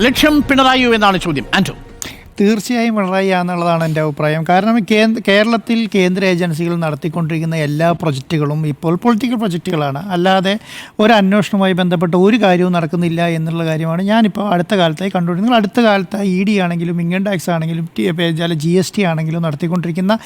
ലക്ഷ്യം പിണറായിയോ എന്നാണ് ചോദ്യം. ആന്റോ? തീർച്ചയായും പിണറായി എന്നുള്ളതാണ് എൻ്റെ അഭിപ്രായം. കാരണം കേരളത്തിൽ കേന്ദ്ര ഏജൻസികൾ നടത്തിക്കൊണ്ടിരിക്കുന്ന എല്ലാ പ്രൊജക്റ്റുകളും ഇപ്പോൾ പൊളിറ്റിക്കൽ പ്രൊജക്റ്റുകളാണ്. അല്ലാതെ ഒരു അന്വേഷണവുമായി ബന്ധപ്പെട്ട ഒരു കാര്യവും നടക്കുന്നില്ല എന്നുള്ള കാര്യമാണ് ഞാനിപ്പോൾ അടുത്ത കാലത്തായി കണ്ടുകൊണ്ടിരിക്കുന്നത്. അടുത്ത കാലത്തായി ED ആണെങ്കിലും ഇൻകം ടാക്സ് ആണെങ്കിലും GST ആണെങ്കിലും നടത്തിക്കൊണ്ടിരിക്കുന്ന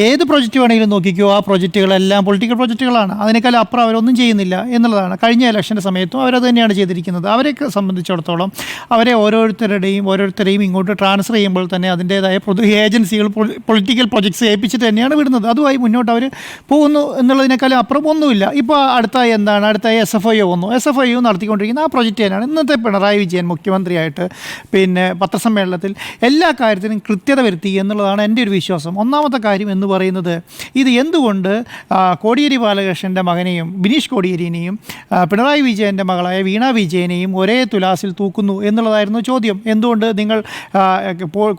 ഏത് പ്രൊജക്റ്റ് വേണമെങ്കിലും നോക്കിക്കോ, ആ പ്രൊജക്റ്റുകളെല്ലാം പൊളിറ്റിക്കൽ പ്രൊജക്റ്റുകളാണ്. അതിനേക്കാൾ അപ്പുറം അവരൊന്നും ചെയ്യുന്നില്ല എന്നുള്ളതാണ്. കഴിഞ്ഞ ഇലക്ഷൻ്റെ സമയത്തും അവരത് തന്നെയാണ് ചെയ്തിരിക്കുന്നത്. അവരെ സംബന്ധിച്ചിടത്തോളം അവരെ ഓരോരുത്തരെയും ഇങ്ങോട്ട് ട്രാൻസ്ഫർ ചെയ്യുമ്പോൾ തന്നെ അതിൻ്റേതായ ഏജൻസികൾ പൊളിറ്റിക്കൽ പ്രൊജക്ട്സ് ഏൽപ്പിച്ചിട്ട് തന്നെയാണ് വിടുന്നത്. അതുമായി മുന്നോട്ട് അവർ പോകുന്നു എന്നുള്ളതിനേക്കാളും അപ്പുറം ഒന്നുമില്ല. ഇപ്പോൾ അടുത്തായി SFIO വന്നു. SFIO നടത്തിക്കൊണ്ടിരിക്കുന്ന ആ പ്രൊജക്റ്റ് തന്നെയാണ്. ഇന്നത്തെ പിണറായി വിജയൻ മുഖ്യമന്ത്രിയായിട്ട് പത്രസമ്മേളനത്തിൽ എല്ലാ കാര്യത്തിനും കൃത്യത വരുത്തി എന്നുള്ളതാണ് എൻ്റെ ഒരു വിശ്വാസം. ഒന്നാമത്തെ കാര്യം എന്ന് പറയുന്നത്, ഇത് എന്തുകൊണ്ട് കോടിയേരി ബാലകൃഷ്ണൻ്റെ മകനെയും ബിനീഷ് കോടിയേരിനെയും പിണറായി വിജയൻ്റെ മകളായ വീണ വിജയനെയും ഒരേ തുലാസിൽ തൂക്കുന്നു എന്നുള്ളതായിരുന്നു ചോദ്യം. എന്തുകൊണ്ട് നിങ്ങൾ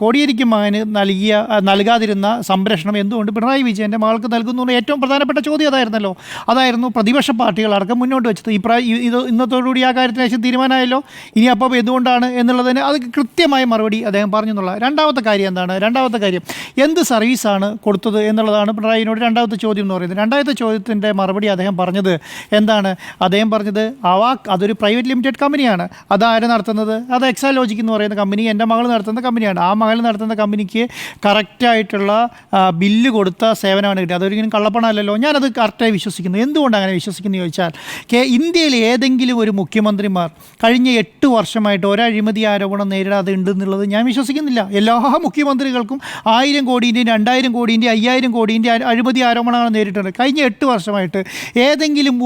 കോടിയേരിക്ക് മകന് നൽകാതിരുന്ന സംരക്ഷണം എന്തുകൊണ്ട് പിണറായി വിജയൻ്റെ മകൾക്ക് നൽകുന്നു? ഏറ്റവും പ്രധാനപ്പെട്ട ചോദ്യം അതായിരുന്നു പ്രതിപക്ഷ പാർട്ടികളടക്കം മുന്നോട്ട് വെച്ചത്. ഇത് ഇന്നത്തോടുകൂടി ആ കാര്യത്തിന് തീരുമാനമായല്ലോ, ഇനി അപ്പോൾ എന്തുകൊണ്ടാണ് എന്നുള്ളതിന് അത് കൃത്യമായ മറുപടി അദ്ദേഹം പറഞ്ഞു എന്നുള്ള. രണ്ടാമത്തെ കാര്യം എന്ത് സർവീസാണ് കൊടുത്തത് എന്നുള്ളതാണ് പിണറായിനോട് രണ്ടാമത്തെ ചോദ്യം എന്ന് പറയുന്നത്. രണ്ടാമത്തെ ചോദ്യത്തിൻ്റെ മറുപടി അദ്ദേഹം പറഞ്ഞത് എന്താണ്? അദ്ദേഹം പറഞ്ഞത് അതൊരു പ്രൈവറ്റ് ലിമിറ്റഡ് കമ്പനിയാണ്. അതാര് നടത്തുന്നത്? അത് എക്സാലോജിക് എന്ന് പറയുന്ന കമ്പനി എൻ്റെ മകൾ നടത്തുന്ന കമ്പനിയാണ്. ആ മകൾ നടത്തുന്ന കമ്പനിക്ക് കറക്റ്റായിട്ടുള്ള ബില്ല് കൊടുത്ത സേവനമാണ് കിട്ടിയത്. അതൊരിക്കലും കള്ളപ്പണമല്ലല്ലോ. ഞാനത് കറക്റ്റായി വിശ്വസിക്കുന്നു. എന്തുകൊണ്ട് അങ്ങനെ വിശ്വസിക്കുന്നു ചോദിച്ചാൽ, ഇന്ത്യയിൽ ഏതെങ്കിലും ഒരു മുഖ്യമന്ത്രിമാർ കഴിഞ്ഞ 8 വർഷമായിട്ട് ഒരഴിമതി ആരോപണം നേരിടാതെ ഉണ്ടെന്നുള്ളത് ഞാൻ വിശ്വസിക്കുന്നില്ല. എല്ലാ മുഖ്യമന്ത്രികൾക്കും 1000 കോടിൻ്റെയും 2000 കോടിൻ്റെയും 5000 കോടിൻ്റെ അഴിമതി ആരോപണങ്ങൾ നേരിട്ടുണ്ട്. കഴിഞ്ഞ 8 വർഷമായിട്ട് ഏതെങ്കിലും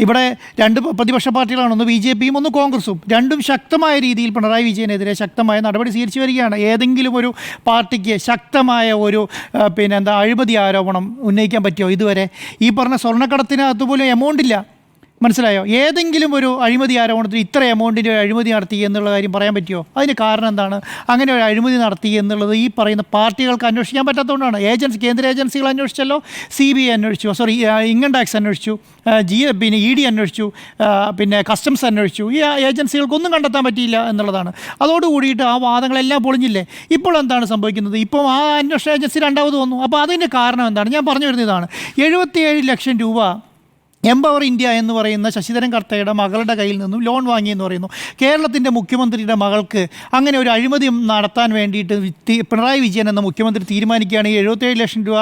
ഇവിടെ 2 പ്രതിപക്ഷ പാർട്ടികളാണ്, ഒന്ന് BJPയും ഒന്ന് കോൺഗ്രസും. രണ്ടും ശക്തമായ രീതിയിൽ പിണറായി വിജയനെതിരെ ശക്തമായ നടപടി സ്വീകരിച്ചു വരികയാണ്. ഏതെങ്കിലും ഒരു പാർട്ടിക്ക് ശക്തമായ ഒരു അഴിമതി ആരോപണം ഉന്നയിക്കാൻ പറ്റുമോ ഇതുവരെ? ഈ പറഞ്ഞ സ്വർണ്ണക്കടത്തിനകത്ത് പോലും എമൗണ്ട് ഇല്ല. മനസ്സിലായോ? ഏതെങ്കിലും ഒരു അഴിമതി ആരോപണത്തിന് ഇത്ര എമൗണ്ടിൻ്റെ ഒരു അഴിമതി നടത്തി എന്നുള്ള കാര്യം പറയാൻ പറ്റുമോ? അതിന് കാരണം എന്താണ്? അങ്ങനെ ഒരു അഴിമതി നടത്തി എന്നുള്ളത് ഈ പറയുന്ന പാർട്ടികൾക്ക് അന്വേഷിക്കാൻ പറ്റാത്തതുകൊണ്ടാണ്. കേന്ദ്ര ഏജൻസികൾ അന്വേഷിച്ചല്ലോ, CBI അന്വേഷിച്ചു, ഇൻകം ടാക്സ് അന്വേഷിച്ചു, ED അന്വേഷിച്ചു, കസ്റ്റംസ് അന്വേഷിച്ചു. ഈ ഏജൻസികൾക്കൊന്നും കണ്ടെത്താൻ പറ്റിയില്ല എന്നുള്ളതാണ്. അതോടുകൂടിയിട്ട് ആ വാദങ്ങളെല്ലാം പൊളിഞ്ഞില്ലേ? ഇപ്പോൾ എന്താണ് സംഭവിക്കുന്നത്? ഇപ്പോൾ ആ അന്വേഷണ ഏജൻസി രണ്ടാമത് വന്നു. അപ്പോൾ അതിൻ്റെ കാരണം എന്താണ്? ഞാൻ പറഞ്ഞു വരുന്നത് ഇതാണ്. 77 ലക്ഷം രൂപ എംപവർ ഇന്ത്യ എന്ന് പറയുന്ന ശശിധരൻ കർത്തയുടെ മകളുടെ കയ്യിൽ നിന്നും ലോൺ വാങ്ങിയെന്ന് പറയുന്നു. കേരളത്തിൻ്റെ മുഖ്യമന്ത്രിയുടെ മകൾക്ക് അങ്ങനെ ഒരു അഴിമതി നടത്താൻ വേണ്ടിയിട്ട് പിണറായി വിജയൻ എന്ന മുഖ്യമന്ത്രി തീരുമാനിക്കുകയാണെങ്കിൽ 77 ലക്ഷം രൂപ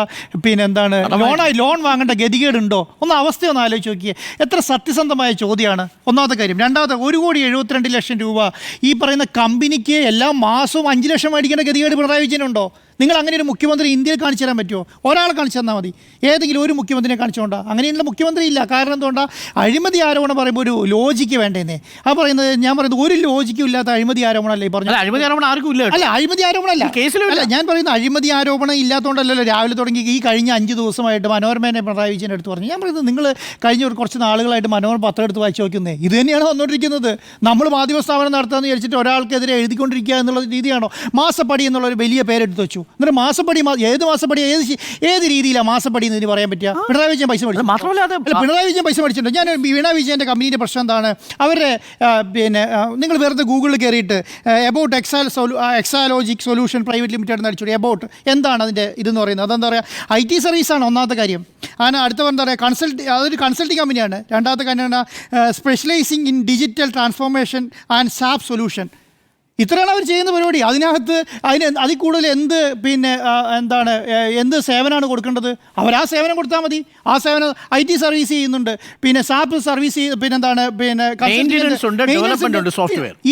ലോൺ വാങ്ങേണ്ട ഗതികേടുണ്ടോ? അവസ്ഥയൊന്ന് ആലോചിച്ച് നോക്കിയേ. എത്ര സത്യസന്ധമായ ചോദ്യമാണ്. ഒന്നാമത്തെ കാര്യം. രണ്ടാമത്തെ, 1,72 ലക്ഷം രൂപ ഈ പറയുന്ന കമ്പനിക്ക് എല്ലാ മാസവും 5 ലക്ഷം മേടിക്കേണ്ട ഗതികേട് പിണറായി വിജയനുണ്ടോ? നിങ്ങൾ അങ്ങനെ ഒരു മുഖ്യമന്ത്രി ഇന്ത്യയിൽ കാണിച്ചു തരാൻ പറ്റുമോ? ഒരാളെ കാണിച്ചു തന്നാൽ മതി. ഏതെങ്കിലും ഒരു മുഖ്യമന്ത്രിനെ കാണിച്ചുകൊണ്ടാ? അങ്ങനെയുള്ള മുഖ്യമന്ത്രി ഇല്ല. കാരണം എന്തുകൊണ്ടാണ്? അഴിമതി ആരോപണം പറയുമ്പോൾ ഒരു ലോജിക്ക് വേണ്ടേന്നേ. ഞാൻ പറയുന്നത് ഒരു ലോജിക്കും ഇല്ലാത്ത അഴിമതി ആരോപണമല്ലേ ഈ പറഞ്ഞത്? അഴിമതി ആരോപണം ആർക്കും ഇല്ല. അല്ല, അഴിമതി ആരോപണമല്ല കേസിലല്ല. ഞാൻ പറയുന്നത് അഴിമതി ആരോപണം ഇല്ലാത്തതുകൊണ്ടല്ലോ രാവിലെ തുടങ്ങി ഈ കഴിഞ്ഞ 5 ദിവസമായിട്ട് മനോരമേനെ പിണറായി വിജയൻ എടുത്ത് പറഞ്ഞു. ഞാൻ പറയുന്നത് നിങ്ങൾ കഴിഞ്ഞ കുറച്ച് നാളുകളായിട്ട് മനോരമ പത്രം എടുത്ത് വായിച്ച് നോക്കുന്നേ. ഇത് തന്നെയാണ് വന്നുകൊണ്ടിരിക്കുന്നത്. നമ്മൾ മാധ്യമ സ്ഥാപനം നടത്താമെന്ന് വിചാരിച്ചിട്ട് ഒരാൾക്കെതിരെ എഴുതിക്കൊണ്ടിരിക്കുക എന്നുള്ള രീതിയാണോ? മാസപ്പടി എന്നുള്ളൊരു വലിയ പേരെടുത്ത് വെച്ചു. എന്നിട്ട് മാസപ്പടി, ഏത് മാസപ്പടി, ഏത് രീതിയിലാണ് മാസപ്പടി എന്ന് ഇതിന് പറയാൻ പറ്റുക? പിണറായി വിജയൻ പൈസ മേടിച്ചു. മാത്രമല്ല പിണറായി വിജയൻ പൈസ മേടിച്ചിട്ടുണ്ട്. ഞാൻ വീണ വിജയൻ്റെ കമ്പനീൻ്റെ പ്രശ്നം എന്താണ്? അവരുടെ നിങ്ങൾ വെറുതെ ഗൂഗിളിൽ കയറിയിട്ട് about Exalogic solution private limited എന്ന് അടിച്ചു. എബൌട്ട് എന്താണ് അതിൻ്റെ ഇതെന്ന് പറയുന്നത്? അതെന്താ പറയുക? IT സർവീസാണ് ഒന്നാമത്തെ കാര്യം. അതിന് അടുത്ത എന്താ പറയുക? അതൊരു കൺസൾട്ടിങ് കമ്പനിയാണ്. രണ്ടാമത്തെ കാര്യമാണ് സ്പെഷ്യലൈസിങ് in digital transformation and SAP solution. ഇത്രയാണ് അവർ ചെയ്യുന്ന പരിപാടി. അതിൽ കൂടുതൽ എന്ത് സേവനമാണ് കൊടുക്കേണ്ടത്? അവർ ആ സേവനം കൊടുത്താൽ മതി. ആ സേവനം IT സർവീസ് ചെയ്യുന്നുണ്ട്, SAP സർവീസ്,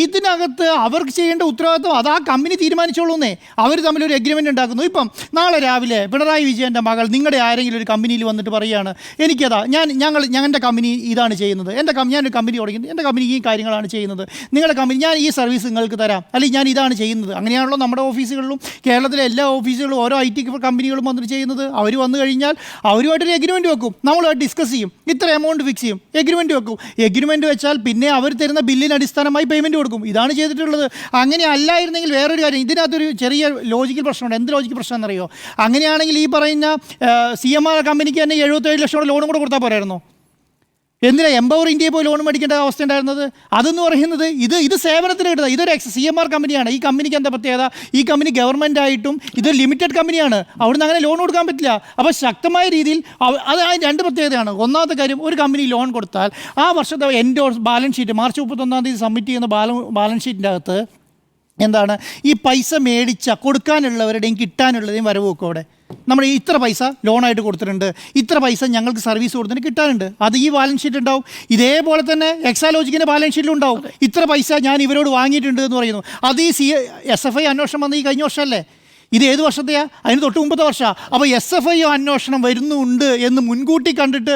ഇതിനകത്ത് അവർക്ക് ചെയ്യേണ്ട ഉത്തരവാദിത്വം അത് ആ കമ്പനി തീരുമാനിച്ചോളൂന്നേ. അവർ തമ്മിലൊരു എഗ്രിമെൻ്റ് ഉണ്ടാക്കുന്നു. ഇപ്പം നാളെ രാവിലെ പിണറായി വിജയൻ്റെ മകൾ നിങ്ങളുടെ ആരെങ്കിലും ഒരു കമ്പനിയിൽ വന്നിട്ട് പറയുകയാണ്, എനിക്കതാ ഞങ്ങളുടെ കമ്പനി ഇതാണ് ചെയ്യുന്നത്, ഞാനൊരു കമ്പനി തുടങ്ങി, എൻ്റെ കമ്പനി ഈ കാര്യങ്ങളാണ് ചെയ്യുന്നത്, നിങ്ങളുടെ കമ്പനി ഞാൻ ഈ സർവീസ് നിങ്ങൾക്ക് തരാം, അല്ലെങ്കിൽ ഞാൻ ഇതാണ് ചെയ്യുന്നത്. അങ്ങനെയാണല്ലോ നമ്മുടെ ഓഫീസുകളിലും കേരളത്തിലെ എല്ലാ ഓഫീസുകളിലും ഓരോ IT കമ്പനികളും വന്നിട്ട് ചെയ്യുന്നത്. അവർ വന്നു കഴിഞ്ഞാൽ അവരുമായിട്ടൊരു എഗ്രിമെൻറ്റ് വെക്കും, നമ്മളുമായിട്ട് ഡിസ്കസ് ചെയ്യും, ഇത്ര എമൗണ്ട് ഫിക്സ് ചെയ്യും, എഗ്രിമെൻറ്റ് വെക്കും. എഗ്രിമെൻറ്റ് വെച്ചാൽ പിന്നെ അവർ തരുന്ന ബില്ലിന് അടിസ്ഥാനമായി പേയ്മെൻറ്റ് കൊടുക്കും. ഇതാണ് ചെയ്തിട്ടുള്ളത്. അങ്ങനെ അല്ലായിരുന്നെങ്കിൽ വേറൊരു കാര്യം, ഇതിനകത്തൊരു ചെറിയ ലോജിക്കൽ പ്രശ്നമുണ്ട്. എന്ത് ലോജിക്കൽ പ്രശ്നം എന്നറിയോ? അങ്ങനെയാണെങ്കിൽ ഈ പറയുന്ന CMR കമ്പനിക്ക് തന്നെ 77 ലക്ഷം ലോണും കൂടെ കൊടുത്താൽ പോരായിരുന്നോ? എന്തിനാ എംപവർ ഇന്ത്യയെ പോയി ലോൺ മേടിക്കേണ്ട അവസ്ഥ ഉണ്ടായിരുന്നത്? അതെന്ന് പറയുന്നത് ഇത് സേവനത്തിന് കിട്ടുന്നത്. ഇതൊരു CMR കമ്പനിയാണ്. ഈ കമ്പനിക്ക് എന്താ പ്രത്യേകത? ഈ കമ്പനി ഗവൺമെൻറ് ആയിട്ടും ഇത് ലിമിറ്റഡ് കമ്പനിയാണ്. അവിടുന്ന് അങ്ങനെ ലോൺ കൊടുക്കാൻ പറ്റില്ല. അപ്പോൾ ശക്തമായ രീതിയിൽ അത് രണ്ട് പ്രത്യേകതയാണ്. ഒന്നാമത്തെ കാര്യം, ഒരു കമ്പനി ലോൺ കൊടുത്താൽ ആ വർഷത്തെ ബാലൻസ് ഷീറ്റ് മാർച്ച് 31 സബ്മിറ്റ് ചെയ്യുന്ന ബാലൻസ് ഷീറ്റിൻ്റെ അകത്ത് എന്താണ് ഈ പൈസ കൊടുക്കാനുള്ളവരുടെയും കിട്ടാനുള്ളതെയും വരവ് വെക്കും. അവിടെ നമ്മൾ ഇത്ര പൈസ ലോണായിട്ട് കൊടുത്തിട്ടുണ്ട്, ഇത്ര പൈസ ഞങ്ങൾക്ക് സർവീസ് കൊടുത്തിട്ട് കിട്ടാനുണ്ട്, അത് ഈ ബാലൻസ് ഷീറ്റ് ഉണ്ടാവും. ഇതേപോലെ തന്നെ എക്സാലോജിക്കിൻ്റെ ബാലൻസ് ഷീറ്റിലും ഉണ്ടാവും. ഇത്ര പൈസ ഞാൻ ഇവരോട് വാങ്ങിയിട്ടുണ്ട് എന്ന് പറയുന്നു. അത് ഈ SFI അന്വേഷണം വന്ന് ഈ കഴിഞ്ഞ വർഷമല്ലേ? ഇത് ഏത് വർഷത്തെയാണ്? അതിന് തൊട്ട് മുമ്പത്തെ വർഷമാണ്. അപ്പോൾ SFI അന്വേഷണം വരുന്നുണ്ട് എന്ന് മുൻകൂട്ടി കണ്ടിട്ട്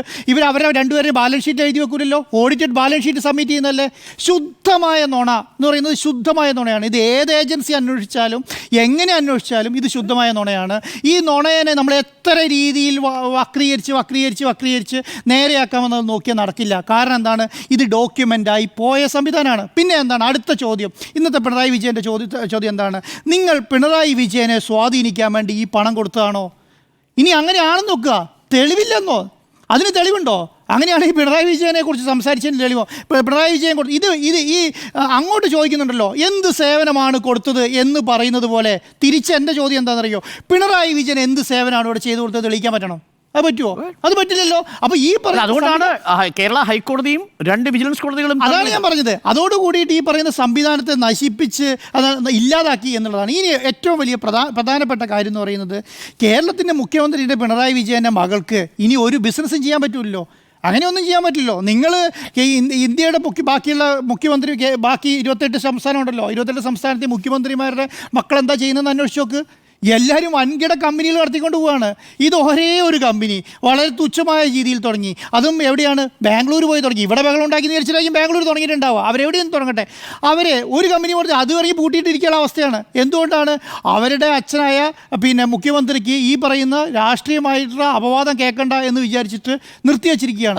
അവരെ രണ്ടുപേരെയും ബാലൻസ് ഷീറ്റ് എഴുതി വെക്കൂലല്ലോ. ഓഡിറ്റഡ് ബാലൻസ് ഷീറ്റ് സബ്മിറ്റ് ചെയ്യുന്നതല്ലേ? ശുദ്ധമായ നുണ എന്ന് പറയുന്നത് ശുദ്ധമായ നുണയാണ്. ഇത് ഏത് ഏജൻസി അന്വേഷിച്ചാലും എങ്ങനെ അന്വേഷിച്ചാലും ഇത് ശുദ്ധമായ നുണയാണ്. ഈ നുണയനെ നമ്മൾ എത്ര രീതിയിൽ വക്രീകരിച്ച് നേരെയാക്കാമെന്നത് നോക്കിയാൽ നടക്കില്ല. കാരണം എന്താണ്? ഇത് ഡോക്യുമെൻ്റായി പോയ സംവിധാനമാണ്. പിന്നെ എന്താണ് അടുത്ത ചോദ്യം? ഇന്നത്തെ പിണറായി വിജയൻ്റെ ചോദ്യം എന്താണ്? നിങ്ങൾ പിണറായി വിജയനെ സ്വാധീനിക്കാൻ വേണ്ടി ഈ പണം കൊടുത്തതാണോ? ഇനി അങ്ങനെയാണെന്ന് നോക്കുക. തെളിവില്ലെന്നോ? അതിന് തെളിവുണ്ടോ? അങ്ങനെയാണെങ്കിൽ പിണറായി വിജയനെ കുറിച്ച് സംസാരിച്ചതിന് തെളിവോ? പിണറായി വിജയൻ ഈ അങ്ങോട്ട് ചോദിക്കുന്നുണ്ടല്ലോ, എന്ത് സേവനമാണ് കൊടുത്തത് എന്ന് പറയുന്നത് പോലെ തിരിച്ച് എൻ്റെ ചോദ്യം എന്താണെന്നറിയോ? പിണറായി വിജയൻ എന്ത് സേവനമാണ് ഇവിടെ ചെയ്തു കൊടുത്തത് തെളിയിക്കാൻ പറ്റണം. അത് പറ്റുമോ? അത് പറ്റില്ലല്ലോ. അപ്പോൾ അതുകൊണ്ടാണ് കേരള ഹൈക്കോടതിയും 2 വിജിലൻസ് കോടതികളും. അതാണ് ഞാൻ പറഞ്ഞത്. അതോടുകൂടിയിട്ട് ഈ പറയുന്ന സംവിധാനത്തെ നശിപ്പിച്ച് അത് ഇല്ലാതാക്കി എന്നുള്ളതാണ്. ഇനി ഏറ്റവും വലിയ പ്രധാനപ്പെട്ട കാര്യം എന്ന് പറയുന്നത്, കേരളത്തിൻ്റെ മുഖ്യമന്ത്രിയുടെ പിണറായി വിജയൻ്റെ മകൾക്ക് ഇനി ഒരു ബിസിനസ്സും ചെയ്യാൻ പറ്റില്ലല്ലോ. അങ്ങനെയൊന്നും ചെയ്യാൻ പറ്റില്ലല്ലോ. നിങ്ങൾ ഇന്ത്യയുടെ ബാക്കിയുള്ള മുഖ്യമന്ത്രി ബാക്കി 28 സംസ്ഥാനം ഉണ്ടല്ലോ, 28 സംസ്ഥാനത്തെ മുഖ്യമന്ത്രിമാരുടെ മക്കളെന്താ ചെയ്യുന്നതെന്ന് അന്വേഷിച്ച് നോക്ക്. എല്ലാവരും വൻകിട കമ്പനികൾ നടത്തിക്കൊണ്ട് പോവുകയാണ്. ഇത് ഒരേ ഒരു കമ്പനി വളരെ തുച്ഛമായ രീതിയിൽ തുടങ്ങി. അതും എവിടെയാണ്? ബാംഗ്ലൂർ പോയി തുടങ്ങി. ഇവിടെ ബഹളം ഉണ്ടാക്കി വിചാരിച്ചിട്ടായിരിക്കും ബാംഗ്ലൂർ തുടങ്ങിയിട്ടുണ്ടാവുക. അവരെവിടെയും തുടങ്ങട്ടെ. ഒരു കമ്പനി കൊടുത്ത് അതുവരെ പൂട്ടിയിട്ടിരിക്കുന്ന അവസ്ഥയാണ്. എന്തുകൊണ്ടാണ്? അവരുടെ അച്ഛനായ മുഖ്യമന്ത്രിക്ക് ഈ പറയുന്ന രാഷ്ട്രീയമായിട്ടുള്ള അപവാദം കേൾക്കണ്ട എന്ന് വിചാരിച്ചിട്ട് നിർത്തിവെച്ചിരിക്കുകയാണ്.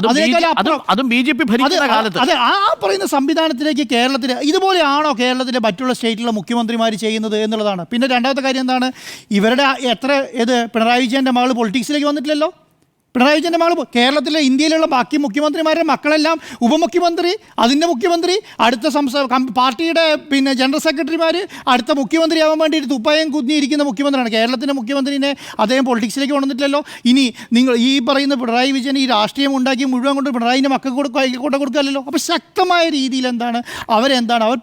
അതെ, ആ പറയുന്ന സംവിധാനത്തിലേക്ക് കേരളത്തിൽ ഇതുപോലെയാണോ കേരളത്തിലെ മറ്റുള്ള സ്റ്റേറ്റിലെ മുഖ്യമന്ത്രിമാർ ചെയ്യുന്നത് എന്നുള്ളതാണ്. പിന്നെ രണ്ടാമത്തെ കാര്യം എന്താണ്? ഇവരുടെ പിണറായി വിജയൻ്റെ മകൾ പൊളിറ്റിക്സിലേക്ക് വന്നിട്ടില്ലല്ലോ. പിണറായി വിജയൻ്റെ മകൾ കേരളത്തിലെ ഇന്ത്യയിലുള്ള ബാക്കി മുഖ്യമന്ത്രിമാരുടെ മക്കളെല്ലാം ഉപമുഖ്യമന്ത്രി, അതിൻ്റെ മുഖ്യമന്ത്രി, അടുത്ത പാർട്ടിയുടെ ജനറൽ സെക്രട്ടറിമാർ, അടുത്ത മുഖ്യമന്ത്രിയാവാൻ വേണ്ടിയിട്ട് തുപ്പായം കുഞ്ഞിയിരിക്കുന്ന മുഖ്യമന്ത്രിയാണ്. കേരളത്തിൻ്റെ മുഖ്യമന്ത്രിനെ അദ്ദേഹം പൊളിറ്റിക്സിലേക്ക് കൊണ്ടുവന്നിട്ടില്ലല്ലോ. ഇനി നിങ്ങൾ ഈ പറയുന്ന പിണറായി വിജയൻ ഈ രാഷ്ട്രീയം ഉണ്ടാക്കി മുഴുവൻ കൊണ്ട് പിണറായിൻ്റെ മക്കൾക്ക് കൊടുക്കാമല്ലോ. അപ്പോൾ ശക്തമായ രീതിയിൽ അവർ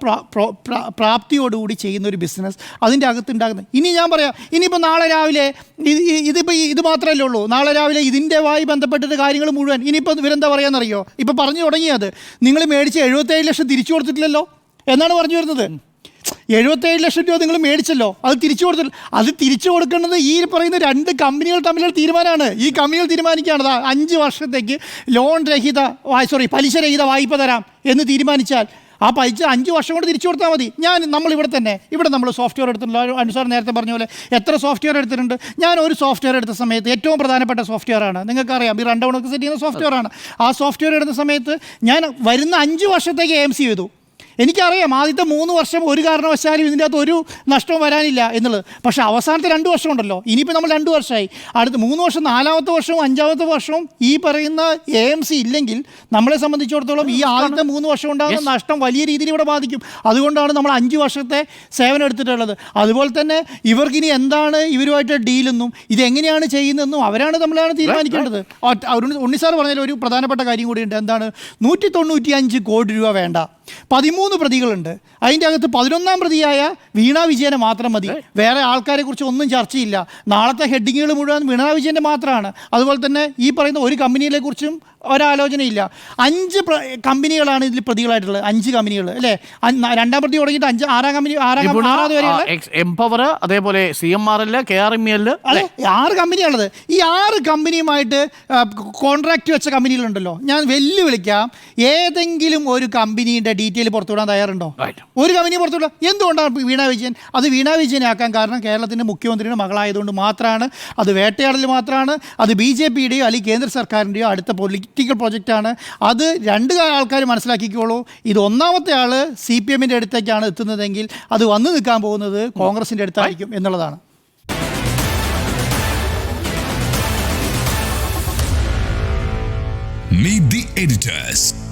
പ്രാപ്തിയോടുകൂടി ചെയ്യുന്ന ഒരു ബിസിനസ് അതിൻ്റെ അകത്തുണ്ടാകുന്നത്. ഇനി ഞാൻ പറയാം, ഇനിയിപ്പോൾ നാളെ രാവിലെ ഇത് മാത്രമല്ലേ ഉള്ളൂ. നാളെ രാവിലെ ഇതിൻ്റെ ബന്ധപ്പെട്ടിട്ട് കാര്യങ്ങൾ മുഴുവൻ ഇനിയിപ്പോൾ ഇവരെന്താ പറയാന്നറിയോ? ഇപ്പോൾ പറഞ്ഞു തുടങ്ങിയത്, നിങ്ങൾ മേടിച്ച് 77 ലക്ഷം തിരിച്ചു കൊടുത്തിട്ടില്ലല്ലോ എന്നാണ് പറഞ്ഞു വരുന്നത്. 77 ലക്ഷം രൂപ നിങ്ങൾ മേടിച്ചല്ലോ, അത് തിരിച്ചു കൊടുത്തില്ല. അത് തിരിച്ചു കൊടുക്കേണ്ടത് ഈ പറയുന്ന 2 കമ്പനികൾ തമ്മിലുള്ള തീരുമാനമാണ്. ഈ കമ്പനികൾ തീരുമാനിക്കുകയാണ് 5 വർഷത്തേക്ക് പലിശരഹിത വായ്പ തരാം എന്ന് തീരുമാനിച്ചാൽ ആ പൈസ 5 വർഷം കൊണ്ട് തിരിച്ചു കൊടുത്താൽ മതി. നമ്മൾ സോഫ്റ്റ്വെയർ എടുത്തിട്ടുണ്ടല്ലോ. അനുസാർ നേരത്തെ പറഞ്ഞ പോലെ എത്ര സോഫ്റ്റ്വെയർ എടുത്തിട്ടുണ്ട്? ഞാൻ ഒരു സോഫ്റ്റ്വെയർ എടുത്ത സമയത്ത് ഏറ്റവും പ്രധാനപ്പെട്ട സോഫ്റ്റ്വെയറാണ്, നിങ്ങൾക്കറിയാം, ഈ റൺ ഡൗണൊക്കെ സെറ്റ് ചെയ്യുന്ന സോഫ്റ്റ്വെയറാണ്. ആ സോഫ്റ്റ്വെയർ എടുത്ത സമയത്ത് ഞാൻ വരുന്ന 5 വർഷത്തേക്ക് AMC ചെയ്തു. എനിക്കറിയാം ആദ്യത്തെ 3 വർഷം ഒരു കാരണവശാലും ഇതിൻ്റെ അകത്ത് ഒരു നഷ്ടവും വരാനില്ല എന്നുള്ളത്. പക്ഷേ അവസാനത്തെ 2 വർഷം ഉണ്ടല്ലോ, ഇനിയിപ്പോൾ നമ്മൾ 2 വർഷമായി, അടുത്ത 3 വർഷം, 4ാമത്തെ വർഷവും 5ാമത്തെ വർഷവും ഈ പറയുന്ന AMC ഇല്ലെങ്കിൽ നമ്മളെ സംബന്ധിച്ചിടത്തോളം ഈ ആദ്യത്തെ 3 വർഷം ഉണ്ടാകുന്ന നഷ്ടം വലിയ രീതിയിൽ ഇവിടെ ബാധിക്കും. അതുകൊണ്ടാണ് നമ്മൾ 5 വർഷത്തെ സേവനം എടുത്തിട്ടുള്ളത്. അതുപോലെ തന്നെ ഇവർക്കിനി എന്താണ് ഇവരുമായിട്ട് ഡീലെന്നും ഇതെങ്ങനെയാണ് ചെയ്യുന്നതെന്നും നമ്മളാണ് തീരുമാനിക്കേണ്ടത്. ഉണ്ണിസാർ പറഞ്ഞാൽ ഒരു പ്രധാനപ്പെട്ട കാര്യം കൂടിയുണ്ട്. എന്താണ്? 195 കോടി രൂപ വേണ്ട, 13 പ്രതികളുണ്ട്. അതിൻ്റെ അകത്ത് 11ാം പ്രതിയായ വീണ വിജയനെ മാത്രം മതി. വേറെ ആൾക്കാരെ കുറിച്ച് ഒന്നും ചർച്ചയില്ല. നാളത്തെ ഹെഡിങ്ങുകൾ മുഴുവൻ വീണ വിജയൻ്റെ മാത്രമാണ്. അതുപോലെ തന്നെ ഈ പറയുന്ന ഒരു കമ്പനിയെ കുറിച്ചും ഒരാലോചനയില്ല. 5 കമ്പനികളാണ് ഇതിൽ പ്രതികളായിട്ടുള്ളത്. 5 കമ്പനികൾ അല്ലേ? 2ാം പ്രതി തുടങ്ങിയിട്ട് 6ാമത് വരെയുള്ള എംപവർ, അതേപോലെ CMRL, KRML, അതെ 6 കമ്പനിയാണുള്ളത്. ഈ 6 കമ്പനിയുമായിട്ട് കോൺട്രാക്റ്റ് വെച്ച കമ്പനികളുണ്ടല്ലോ. ഞാൻ വെല്ലുവിളിക്കാം, ഏതെങ്കിലും ഒരു കമ്പനിയുടെ ഡീറ്റെയിൽ പുറത്തുവിടാൻ തയ്യാറുണ്ടോ? ഒരു കമ്പനി പുറത്തുവിടാം. എന്തുകൊണ്ടാണ് വീണ വിജയൻ? അത് വീണ വിജയനെ ആക്കാൻ കാരണം കേരളത്തിൻ്റെ മുഖ്യമന്ത്രിയുടെ മകളായതുകൊണ്ട് മാത്രമാണ്. അത് വേട്ടയാടൽ മാത്രമാണ്. അത് BJPയുടെയോ അല്ലെങ്കിൽ കേന്ദ്ര സർക്കാരിൻ്റെയോ അടുത്ത പൊളിറ്റിക്കൽ പ്രൊജക്റ്റാണ്. അത് 2 ആൾക്കാർ മനസ്സിലാക്കിക്കോളൂ. ഇത് 1ാമത്തെ ആൾ CPMൻ്റെ അടുത്തേക്കാണ് എത്തുന്നതെങ്കിൽ അത് വന്നു നിൽക്കാൻ പോകുന്നത് കോൺഗ്രസിൻ്റെ അടുത്തായിരിക്കും എന്നുള്ളതാണ്. Meet the editors.